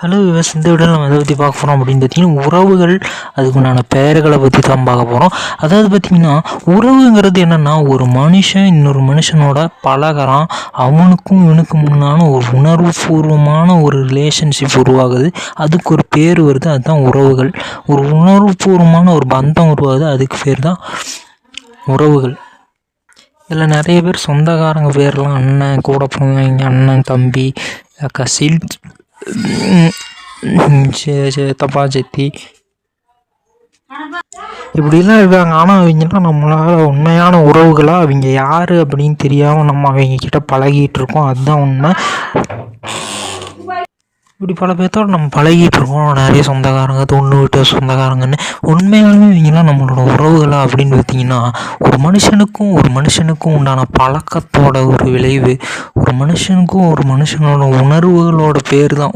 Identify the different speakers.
Speaker 1: Hello விவஸ், இந்த வீடியோவில் நம்ம எதை பற்றி பார்க்க போகிறோம் அப்படின்னு பார்த்தீங்கன்னா உறவுகள், அதுக்குண்டான பெயர்களை பற்றி தான் பார்க்க போகிறோம். அதாவது பார்த்திங்கன்னா உறவுங்கிறது என்னென்னா, ஒரு மனுஷன் இன்னொரு மனுஷனோட பழகிறான், அவனுக்கும் இவனுக்கும் முன்னான ஒரு உணர்வுபூர்வமான ஒரு ரிலேஷன்ஷிப் உருவாகுது, அதுக்கு ஒரு பேர் வருது, அதுதான் உறவுகள். ஒரு உணர்வுபூர்வமான ஒரு பந்தம் உருவாகுது, அதுக்கு பேர் தான் உறவுகள். இதில் நிறைய பேர் சொந்தக்காரங்க பேர்லாம் அண்ணன், கூட பிறந்தவங்க, அண்ணன், தம்பி, கசில், சித்தப்பா, சித்தி, இப்படிலாம் இருக்காங்க. ஆனால் அவங்கெல்லாம் நம்மளால் உண்மையான உறவுகளாக அவங்க யார் அப்படின்னு தெரியாமல் நம்ம அவங்கக்கிட்ட பழகிட்டு இருக்கோம். அதுதான் உண்மை. இப்படி பல பேர்த்தோட நம்ம பழகிட்டு இருக்கோம், நிறைய சொந்தக்காரங்க, தொண்ணு விட்ட சொந்தக்காரங்கன்னு. உண்மையாலுமே இவங்கெல்லாம் நம்மளோட உறவுகளா அப்படின்னு பார்த்தீங்கன்னா, ஒரு மனுஷனுக்கும் உண்டான பழக்கத்தோட ஒரு விளைவு, ஒரு மனுஷனுக்கும் ஒரு மனுஷனோட உணர்வுகளோட பேர் தான்